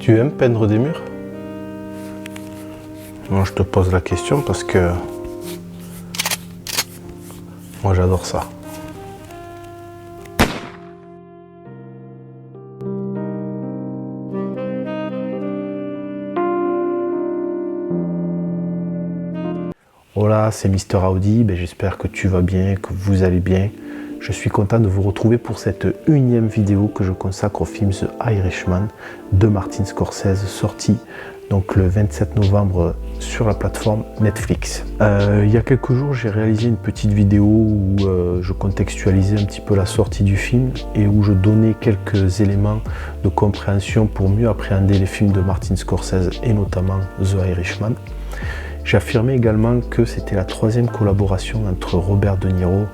Tu aimes peindre des murs? Moi, je te pose la question parce que moi, j'adore ça. Hola, c'est Mister Audi. J'espère que tu vas bien, que vous allez bien. Je suis content de vous retrouver pour cette unième vidéo que je consacre au film The Irishman de Martin Scorsese, sorti donc le 27 novembre sur la plateforme Netflix. Il y a quelques jours, j'ai réalisé une petite vidéo où je contextualisais un petit peu la sortie du film et où je donnais quelques éléments de compréhension pour mieux appréhender les films de Martin Scorsese et notamment The Irishman. J'affirmais également que c'était la troisième collaboration entre Robert De Niro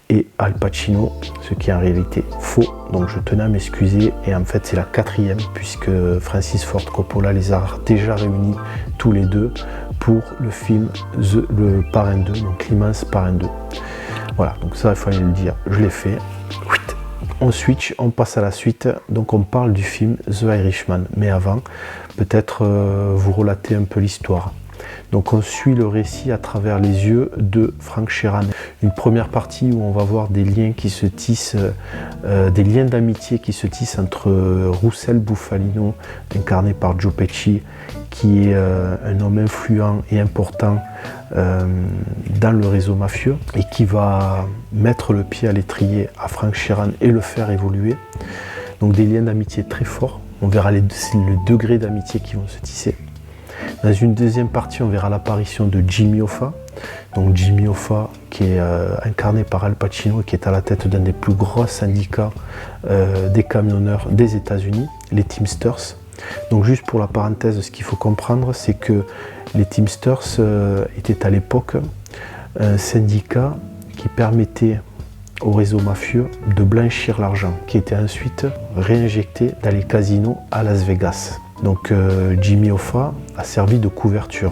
et Al Pacino, ce qui est en réalité faux, donc je tenais à m'excuser, et en fait c'est la quatrième puisque Francis Ford Coppola les a déjà réunis tous les deux pour le film le Parrain 2, donc l'immense Parrain 2. Voilà, donc ça il fallait le dire, je l'ai fait. On switch, on passe à la suite, donc on parle du film The Irishman, mais avant, peut-être vous relater un peu l'histoire. Donc on suit le récit à travers les yeux de Frank Sheeran. Une première partie où on va voir des liens qui se tissent, des liens d'amitié qui se tissent entre Russell Bufalino, incarné par Joe Pesci, qui est un homme influent et important dans le réseau mafieux et qui va mettre le pied à l'étrier à Frank Sheeran et le faire évoluer. Donc des liens d'amitié très forts. On verra le degré d'amitié qui vont se tisser. Dans une deuxième partie, on verra l'apparition de Jimmy Hoffa. Donc Jimmy Hoffa qui est incarné par Al Pacino et qui est à la tête d'un des plus gros syndicats des camionneurs des États-Unis, les Teamsters. Donc juste pour la parenthèse, ce qu'il faut comprendre, c'est que les Teamsters étaient à l'époque un syndicat qui permettait au réseau mafieux de blanchir l'argent, qui était ensuite réinjecté dans les casinos à Las Vegas. Donc Jimmy Hoffa a servi de couverture,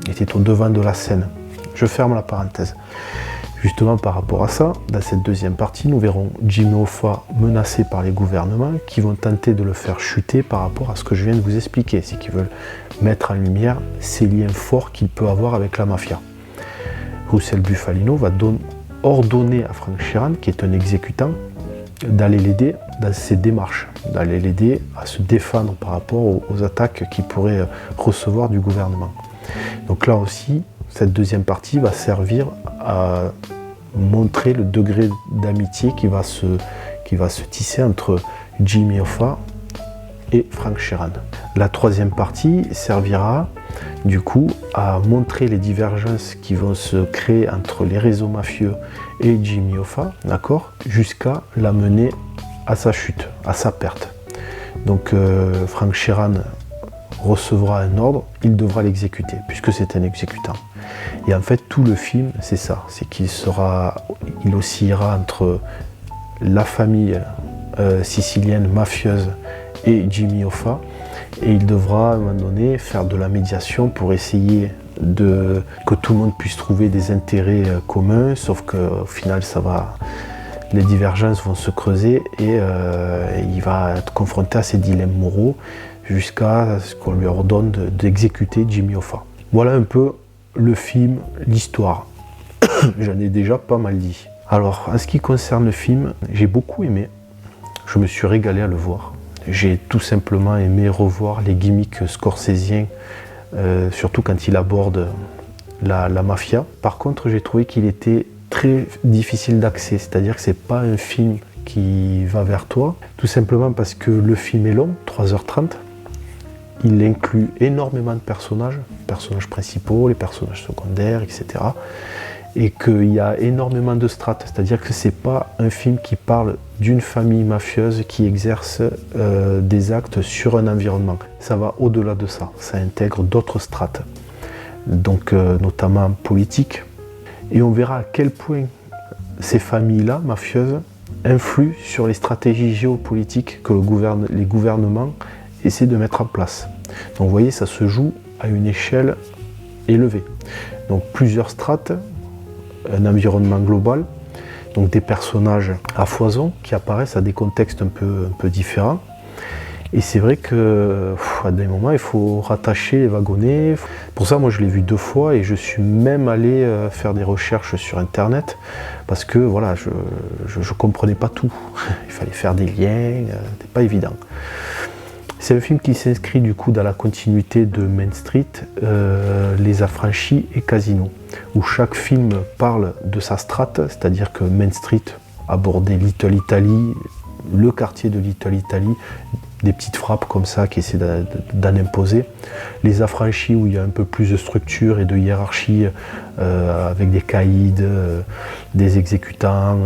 il était au devant de la scène. Je ferme la parenthèse. Justement par rapport à ça, dans cette deuxième partie, nous verrons Jimmy Hoffa menacé par les gouvernements qui vont tenter de le faire chuter par rapport à ce que je viens de vous expliquer. C'est qu'ils veulent mettre en lumière ces liens forts qu'il peut avoir avec la mafia. Russell Bufalino va ordonner à Frank Sheeran, qui est un exécutant, d'aller l'aider dans ses démarches, d'aller l'aider à se défendre par rapport aux attaques qu'il pourrait recevoir du gouvernement. Donc là aussi, cette deuxième partie va servir à montrer le degré d'amitié qui va se tisser entre Jimmy Hoffa et Frank Sheeran. La troisième partie servira du coup à montrer les divergences qui vont se créer entre les réseaux mafieux et Jimmy Hoffa, d'accord, jusqu'à l'amener à sa chute, à sa perte. Donc Frank Sheeran recevra un ordre, il devra l'exécuter, puisque c'est un exécutant. Et en fait, tout le film, c'est ça, c'est qu'il oscillera entre la famille sicilienne mafieuse et Jimmy Hoffa, et il devra à un moment donné faire de la médiation pour essayer que tout le monde puisse trouver des intérêts communs, sauf qu'au final les divergences vont se creuser et il va être confronté à ces dilemmes moraux jusqu'à ce qu'on lui ordonne d'exécuter Jimmy Hoffa. Voilà un peu le film, l'histoire. J'en ai déjà pas mal dit. Alors en ce qui concerne le film, j'ai beaucoup aimé, je me suis régalé à le voir. J'ai tout simplement aimé revoir les gimmicks scorsésiens, surtout quand il aborde la mafia. Par contre, j'ai trouvé qu'il était très difficile d'accès, c'est-à-dire que c'est pas un film qui va vers toi, tout simplement parce que le film est long, 3h30. Il inclut énormément de personnages principaux, les personnages secondaires, etc. Et qu'il y a énormément de strates, c'est-à-dire que c'est pas un film qui parle d'une famille mafieuse qui exerce des actes sur un environnement. Ça va au-delà de ça, ça intègre d'autres strates, donc notamment politiques. Et on verra à quel point ces familles-là, mafieuses, influent sur les stratégies géopolitiques que les gouvernements essaient de mettre en place. Donc vous voyez, ça se joue à une échelle élevée. Donc plusieurs strates, un environnement global, donc des personnages à foison qui apparaissent à des contextes un peu différents. Et c'est vrai que à des moments, il faut rattacher les wagonnets. Pour ça, moi, je l'ai vu 2 fois et je suis même allé faire des recherches sur Internet parce que voilà, je ne comprenais pas tout. Il fallait faire des liens, c'était pas évident. C'est un film qui s'inscrit du coup dans la continuité de Main Street, Les Affranchis et Casino, où chaque film parle de sa strate, c'est-à-dire que Main Street abordait Little Italy, le quartier de Little Italy, des petites frappes comme ça qui essaient d'en imposer. Les Affranchis où il y a un peu plus de structure et de hiérarchie avec des caïds, des exécutants,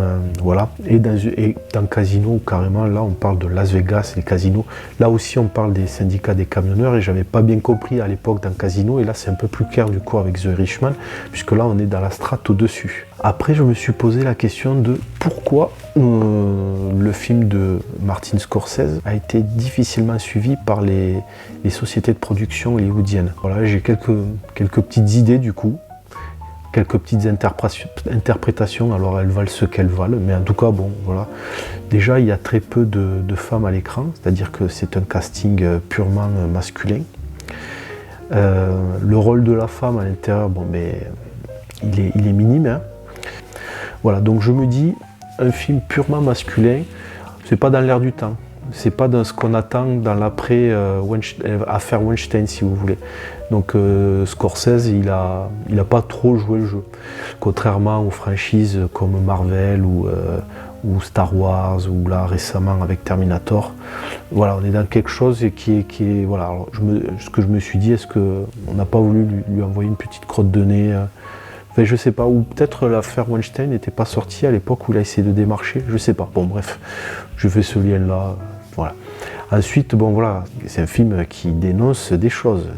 voilà. Et dans Casino, carrément, là on parle de Las Vegas, les casinos. Là aussi on parle des syndicats des camionneurs et j'avais pas bien compris à l'époque dans Casino et là c'est un peu plus clair du coup avec The Irishman puisque là on est dans la strate au-dessus. Après je me suis posé la question de pourquoi le film de Martin Scorsese a été difficilement suivi par les sociétés de production hollywoodiennes. Voilà, j'ai quelques petites idées du coup, quelques petites interprétations, alors elles valent ce qu'elles valent, mais en tout cas, bon, voilà. Déjà, il y a très peu de femmes à l'écran, c'est-à-dire que c'est un casting purement masculin. Le rôle de la femme à l'intérieur, bon, mais il est minime, hein. Voilà, donc je me dis, un film purement masculin, c'est pas dans l'air du temps. C'est pas dans ce qu'on attend dans l'après affaire Weinstein, si vous voulez. Donc Scorsese, il a pas trop joué le jeu. Contrairement aux franchises comme Marvel ou Star Wars, ou là récemment avec Terminator. Voilà, on est dans quelque chose qui est voilà. Alors, ce que je me suis dit, est-ce qu'on n'a pas voulu lui envoyer une petite crotte de nez enfin, je sais pas, ou peut-être l'affaire Weinstein n'était pas sortie à l'époque où il a essayé de démarcher, je sais pas. Bon bref, je fais ce lien-là, voilà. Ensuite, bon voilà, c'est un film qui dénonce des choses,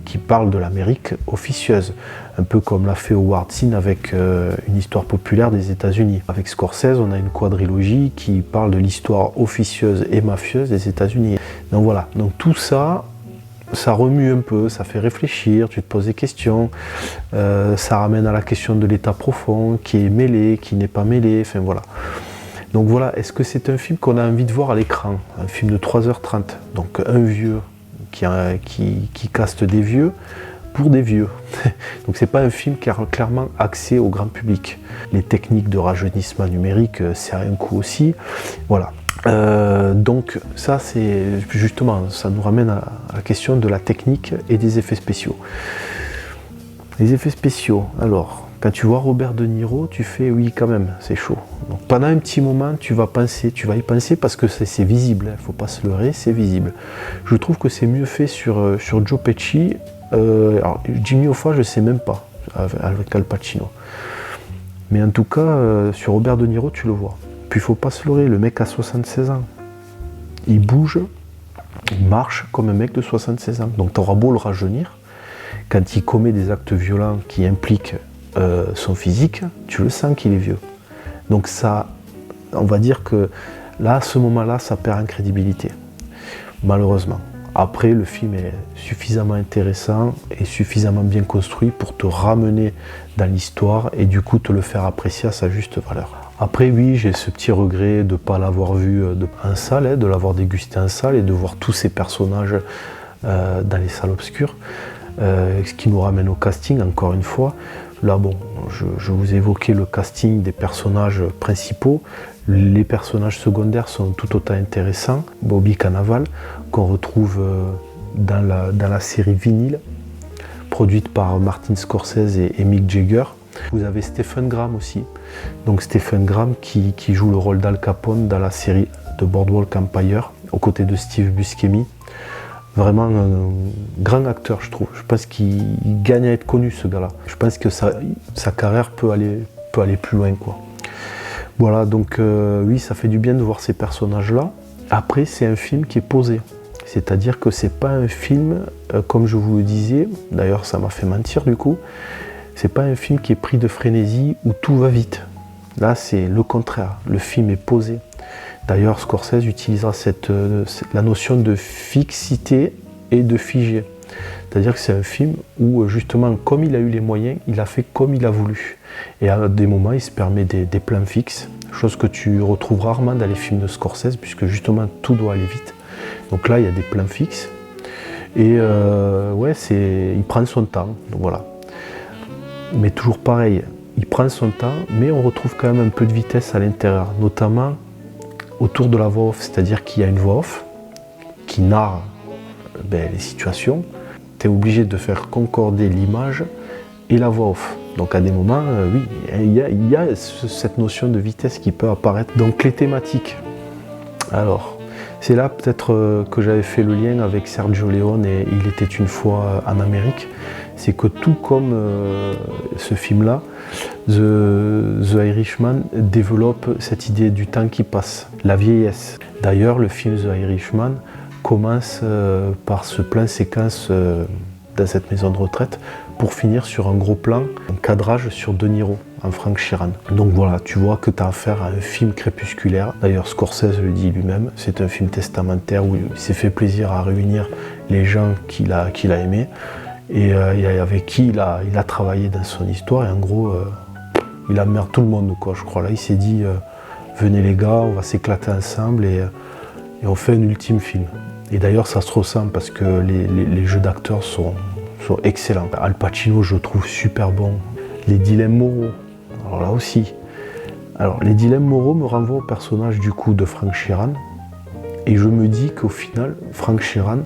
qui parle de l'Amérique officieuse, un peu comme l'a fait Howard Zinn avec une histoire populaire des États-Unis. Avec Scorsese, on a une quadrilogie qui parle de l'histoire officieuse et mafieuse des États-Unis. Donc voilà, donc tout ça, ça remue un peu, ça fait réfléchir, tu te poses des questions, ça ramène à la question de l'état profond, qui est mêlé, qui n'est pas mêlé, enfin voilà. Donc voilà, est-ce que c'est un film qu'on a envie de voir à l'écran? Un film de 3h30, donc un vieux qui caste des vieux pour des vieux. Donc c'est pas un film qui est clairement axé au grand public. Les techniques de rajeunissement numérique, c'est un coup aussi, voilà. Donc ça c'est justement, ça nous ramène à la question de la technique et des effets spéciaux. Les effets spéciaux, alors, quand tu vois Robert De Niro, tu fais oui quand même, c'est chaud. Donc pendant un petit moment, tu vas y penser parce que c'est visible, il ne faut pas se leurrer, c'est visible. Je trouve que c'est mieux fait sur Joe Pesci, alors Jimmy Hoffa, je ne sais même pas, avec Al Pacino. Mais en tout cas, sur Robert De Niro, tu le vois. Puis il ne faut pas se leurrer, le mec a 76 ans. Il bouge, il marche comme un mec de 76 ans. Donc tu auras beau le rajeunir, quand il commet des actes violents qui impliquent son physique, tu le sens qu'il est vieux. Donc ça, on va dire que là, à ce moment-là, ça perd en crédibilité, malheureusement. Après, le film est suffisamment intéressant et suffisamment bien construit pour te ramener dans l'histoire et du coup te le faire apprécier à sa juste valeur. Après, oui, j'ai ce petit regret de ne pas l'avoir vu en salle, de l'avoir dégusté en salle et de voir tous ces personnages dans les salles obscures. Ce qui nous ramène au casting, encore une fois. Là, bon, je vous ai évoqué le casting des personnages principaux. Les personnages secondaires sont tout autant intéressants. Bobby Cannavale, qu'on retrouve dans la série Vinyl, produite par Martin Scorsese et Mick Jagger. Vous avez Stephen Graham aussi. Donc Stephen Graham qui joue le rôle d'Al Capone dans la série de Boardwalk Empire, aux côtés de Steve Buscemi. Vraiment un grand acteur, je trouve. Je pense qu'il gagne à être connu, ce gars-là. Je pense que sa carrière peut aller plus loin, quoi. Voilà, donc oui, ça fait du bien de voir ces personnages-là. Après, c'est un film qui est posé. C'est-à-dire que c'est pas un film, comme je vous le disais, d'ailleurs ça m'a fait mentir du coup, c'est pas un film qui est pris de frénésie où tout va vite. Là, c'est le contraire. Le film est posé. D'ailleurs, Scorsese utilisera la notion de fixité et de figé. C'est-à-dire que c'est un film où, justement, comme il a eu les moyens, il a fait comme il a voulu. Et à des moments, il se permet des plans fixes, chose que tu retrouves rarement dans les films de Scorsese, puisque justement, tout doit aller vite. Donc là, il y a des plans fixes. Et ouais, il prend son temps. Donc voilà. Mais toujours pareil, il prend son temps, mais on retrouve quand même un peu de vitesse à l'intérieur, notamment autour de la voix off. C'est-à-dire qu'il y a une voix off qui narre les situations. Tu es obligé de faire concorder l'image et la voix off. Donc à des moments, oui, il y a cette notion de vitesse qui peut apparaître. Donc les thématiques. Alors, c'est là peut-être que j'avais fait le lien avec Sergio Leone et Il était une fois en Amérique. C'est que tout comme ce film-là, The Irishman développe cette idée du temps qui passe, la vieillesse. D'ailleurs, le film The Irishman commence par ce plan séquence dans cette maison de retraite pour finir sur un gros plan, un cadrage sur De Niro en Frank Sheeran. Donc voilà, tu vois que tu as affaire à un film crépusculaire. D'ailleurs, Scorsese le dit lui-même, c'est un film testamentaire où il s'est fait plaisir à réunir les gens qu'il a aimés et avec qui il a travaillé dans son histoire. Et en gros, il emmerde tout le monde, quoi, je crois. Là, il s'est dit, venez les gars, on va s'éclater ensemble et on fait un ultime film. Et d'ailleurs, ça se ressent parce que les jeux d'acteurs sont excellents. Al Pacino, je le trouve super bon. Les dilemmes moraux, alors là aussi. Alors, les dilemmes moraux me renvoient au personnage du coup de Frank Sheeran. Et je me dis qu'au final, Frank Sheeran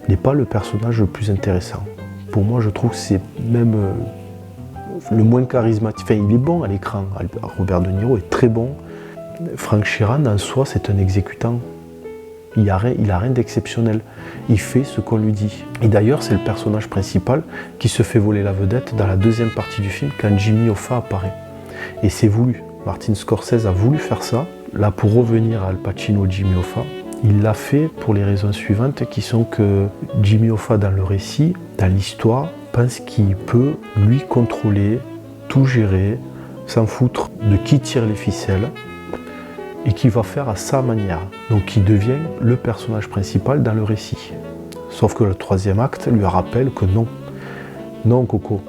n'est pas le personnage le plus intéressant. Pour moi, je trouve que c'est même le moins charismatique. Enfin, il est bon à l'écran. Robert De Niro est très bon. Frank Sheeran, en soi, c'est un exécutant. Il n'a rien d'exceptionnel. Il fait ce qu'on lui dit. Et d'ailleurs, c'est le personnage principal qui se fait voler la vedette dans la deuxième partie du film quand Jimmy Hoffa apparaît. Et c'est voulu. Martin Scorsese a voulu faire ça. Là, pour revenir à Al Pacino, Jimmy Hoffa, il l'a fait pour les raisons suivantes qui sont que Jimmy Hoffa, dans le récit, dans l'histoire, pense qu'il peut lui contrôler, tout gérer, s'en foutre de qui tire les ficelles, et qui va faire à sa manière. Donc il devient le personnage principal dans le récit. Sauf que le troisième acte lui rappelle que non. Non Coco,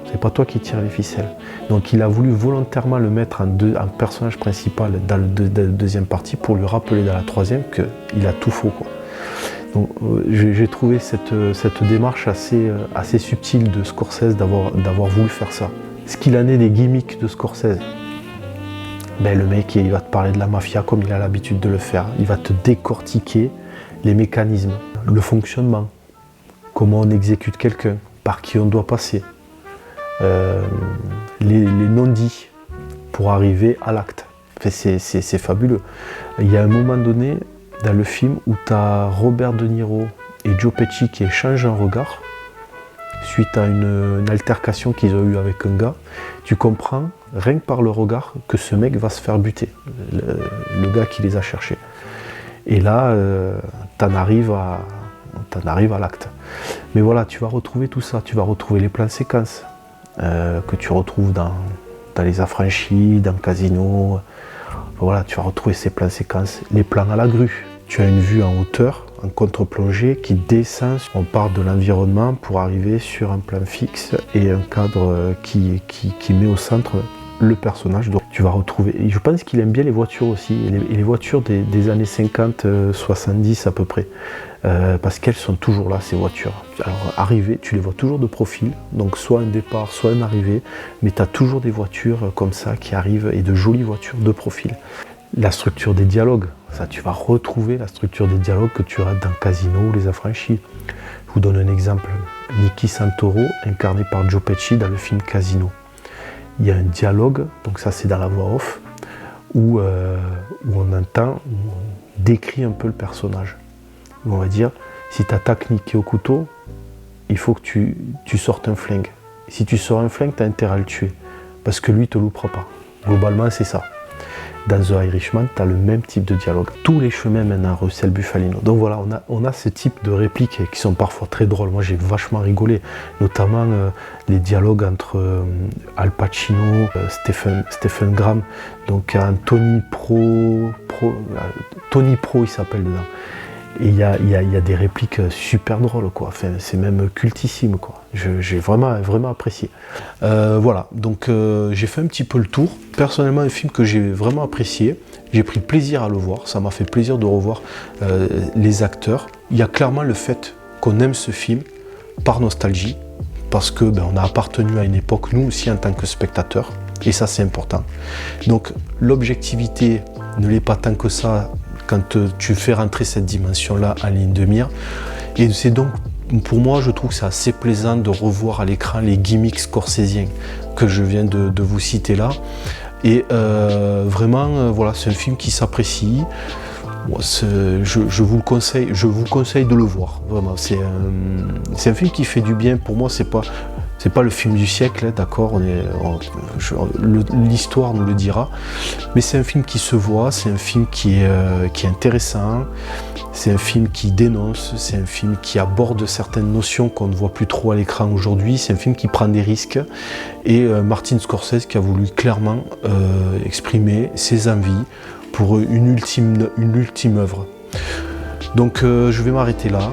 c'est pas toi qui tires les ficelles. Donc il a voulu volontairement le mettre en personnage principal dans la deuxième partie pour lui rappeler dans la troisième qu'il a tout faux, quoi. Donc j'ai trouvé cette démarche assez subtile de Scorsese d'avoir voulu faire ça. Ce qu'il en est des gimmicks de Scorsese. Le mec, il va te parler de la mafia comme il a l'habitude de le faire. Il va te décortiquer les mécanismes, le fonctionnement, comment on exécute quelqu'un, par qui on doit passer, les non-dits pour arriver à l'acte. Enfin, c'est fabuleux. Il y a un moment donné dans le film où tu as Robert De Niro et Joe Pesci qui échangent un regard suite à une altercation qu'ils ont eue avec un gars. Tu comprends, rien que par le regard, que ce mec va se faire buter, le gars qui les a cherchés. Et là, t'en arrives à l'acte. Mais voilà, tu vas retrouver tout ça, tu vas retrouver les plans séquences que tu retrouves dans Les Affranchis, dans Casino. Voilà, tu vas retrouver ces plans séquences, les plans à la grue. Tu as une vue en hauteur, en contre-plongée, qui descend. On part de l'environnement pour arriver sur un plan fixe et un cadre qui met au centre le personnage. Donc tu vas retrouver, et je pense qu'il aime bien les voitures aussi, et les voitures des années 50, 70 à peu près, parce qu'elles sont toujours là, ces voitures. Alors arrivées, tu les vois toujours de profil, donc soit un départ, soit une arrivée, mais tu as toujours des voitures comme ça qui arrivent, et de jolies voitures de profil. La structure des dialogues, ça tu vas retrouver la structure des dialogues que tu as dans Casino ou Les Affranchis. Je vous donne un exemple, Nicky Santoro, incarné par Joe Pesci dans le film Casino. Il y a un dialogue, donc ça c'est dans la voix off, où on entend, où on décrit un peu le personnage. Où on va dire, si tu attaques Nicky au couteau, il faut que tu sortes un flingue. Et si tu sors un flingue, tu as intérêt à le tuer, parce que lui ne te loupera pas. Globalement, c'est ça. Dans The Irishman, tu as le même type de dialogue. Tous les chemins mènent à Russell Bufalino. Donc voilà, on a ce type de répliques qui sont parfois très drôles. Moi, j'ai vachement rigolé, notamment les dialogues entre Al Pacino, Stephen Graham, donc Tony Pro, il s'appelle dedans. Et il y a des répliques super drôles, quoi. Enfin, c'est même cultissime, quoi. J'ai vraiment apprécié. Voilà, donc j'ai fait un petit peu le tour. Personnellement, un film que j'ai vraiment apprécié. J'ai pris plaisir à le voir, ça m'a fait plaisir de revoir les acteurs. Il y a clairement le fait qu'on aime ce film par nostalgie, parce que on a appartenu à une époque, nous aussi en tant que spectateurs, et ça c'est important. Donc l'objectivité ne l'est pas tant que ça quand tu fais rentrer cette dimension-là en ligne de mire, et c'est donc, pour moi, je trouve que c'est assez plaisant de revoir à l'écran les gimmicks scorsésiens que je viens de vous citer là. Et vraiment, voilà, c'est un film qui s'apprécie. Je vous conseille de le voir. Vraiment, c'est un film qui fait du bien. Pour moi, c'est pas le film du siècle, hein, d'accord. L'histoire nous le dira. Mais c'est un film qui se voit. C'est un film qui est intéressant. C'est un film qui dénonce, c'est un film qui aborde certaines notions qu'on ne voit plus trop à l'écran aujourd'hui, c'est un film qui prend des risques, et Martin Scorsese qui a voulu clairement exprimer ses envies pour une ultime œuvre. Donc je vais m'arrêter là,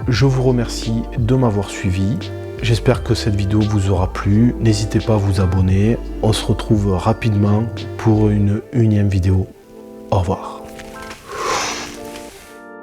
je vous remercie de m'avoir suivi, j'espère que cette vidéo vous aura plu, n'hésitez pas à vous abonner, on se retrouve rapidement pour une 1e vidéo, au revoir.